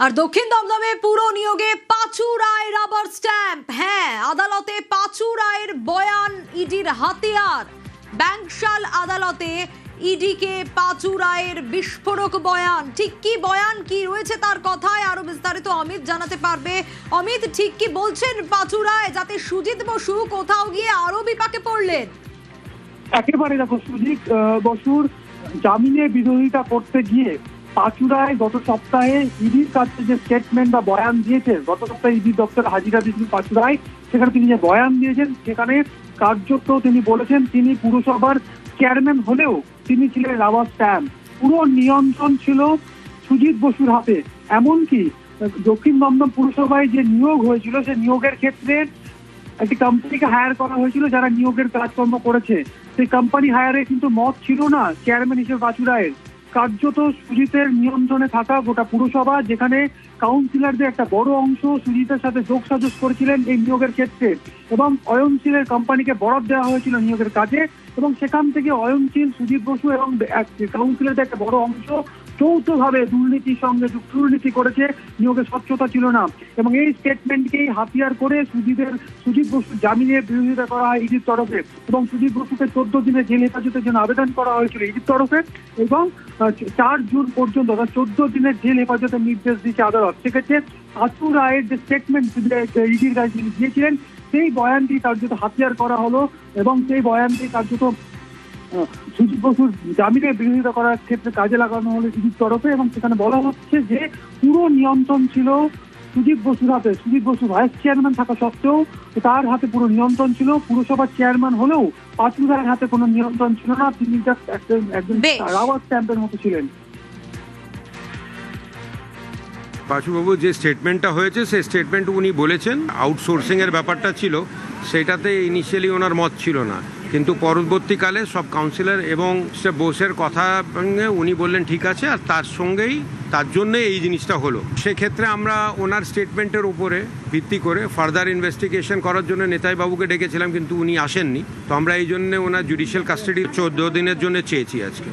আর দক্ষিণ দমদমে পুরো নিয়োগে পাঁচু রায় রাবার স্ট্যাম্প। হ্যাঁ, আদালতে পাঁচু রায়ের বয়ান ইডির হাতিয়ার। ব্যাংকশাল আদালতে ইডিকে পাঁচু রায়ের বিস্ফোরক বয়ান। ঠিক কি বয়ান, কি রয়েছে তার কথায় আরো বিস্তারিত অমিত জানাতে পারবে। অমিত, ঠিক কি বলছেন পাঁচু রায়, যাতে সুজিত বসু কোথাও গিয়ে আরো বিপাকে পড়লেন? একেবারে দেখো, সুজিত বসুর জামিনে বিরোধিতা করতে গিয়ে পাঁচু রায় গত সপ্তাহে ইডির কাছে যে স্টেটমেন্ট বা বয়ান দিয়েছেন, গত সপ্তাহে ইডির দপ্তরে হাজিরা দিয়েছেন পাঁচু রায়, সেখানে তিনি যে বয়ান দিয়েছেন সেখানে কার্যত তিনি বলেছেন তিনি পুরসভার চেয়ারম্যান হলেও তিনি ছিলেন রাবার স্ট্যাম্প। পুরো নিয়ন্ত্রণ ছিল সুজিত বসুর হাতে। এমনকি দক্ষিণ দমদম পুরসভায় যে নিয়োগ হয়েছিল সেই নিয়োগের ক্ষেত্রে একটি কোম্পানিকে হায়ার করা হয়েছিল যারা নিয়োগের কাজকর্ম করেছে। সেই কোম্পানি হায়ারে কিন্তু মত ছিল না চেয়ারম্যান হিসেবে পাঁচু রায়ের। কার্যত সুজিতের নিয়ন্ত্রণে থাকা গোটা পুরসভা, যেখানে কাউন্সিলরদের একটা বড় অংশ সুজিতের সাথে যোগসাজশ করেছিলেন এই নিয়োগের ক্ষেত্রে, এবং অয়নশীলের কোম্পানিকে বরাদ দেওয়া হয়েছিল নিয়োগের কাজে, এবং সেখান থেকে অয়নশীল, সুজিত বসু এবং কাউন্সিলরদের একটা বড় অংশ যৌথভাবে দুর্নীতির সঙ্গে দুর্নীতি করেছে, নিয়োগের স্বচ্ছতা ছিল না। এবং এই স্টেটমেন্টকেই হাতিয়ার করে সুজিত বসুর জামিনের বিরোধিতা করা হয় ইডির তরফে, এবং সুজিত বসুকে 14 দিনের জেল হেফাজতের জন্য আবেদন করা হয়েছিল ইডির তরফে, এবং 4 জুন পর্যন্ত 14 দিনের জেল হেফাজতের নির্দেশ দিয়েছে আদালত। সেক্ষেত্রে পাঁচু রায়ের যে স্টেটমেন্ট ইডির কাছে তিনি দিয়েছিলেন সেই বয়ানটি কার্যত হাতিয়ার করা হলো, এবং সেই বয়ানটি কার্যত সুজিত বসুর জামিনের বিরোধিতা করার ক্ষেত্রে কাজে লাগানো হলো ইডির তরফে। এবং সেখানে বলা হচ্ছে যে পুরো নিয়ন্ত্রণ ছিল সুজিত বসুর হাতে। সুজিত বসু ভাইস চেয়ারম্যান থাকা সত্ত্বেও তার হাতে পুরো নিয়ন্ত্রণ ছিল। পুরসভার চেয়ারম্যান হলেও পাঁচু রায়ের হাতে কোনো নিয়ন্ত্রণ ছিল না। তিনি একজন রাবার স্ট্যাম্পের মতো ছিলেন। পাঁচুবাবু যে স্টেটমেন্টটা হয়েছে সেই স্টেটমেন্ট উনি বলেছেন আউটসোর্সিংয়ের ব্যাপারটা ছিল, সেটাতে ইনিশিয়ালি ওনার মত ছিল না, কিন্তু পরবর্তীকালে সব কাউন্সিলর এবং সে বোসের কথা সঙ্গে উনি বললেন ঠিক আছে, আর তার জন্যে এই জিনিসটা হলো। সেক্ষেত্রে আমরা ওনার স্টেটমেন্টের উপরে ভিত্তি করে ফার্দার ইনভেস্টিগেশন করার জন্য নেতাই বাবুকে ডেকেছিলাম, কিন্তু উনি আসেননি। তো আমরা এই জন্য ওনার জুডিশিয়াল কাস্টাডি 14 দিনের জন্য চেয়েছি আজকে।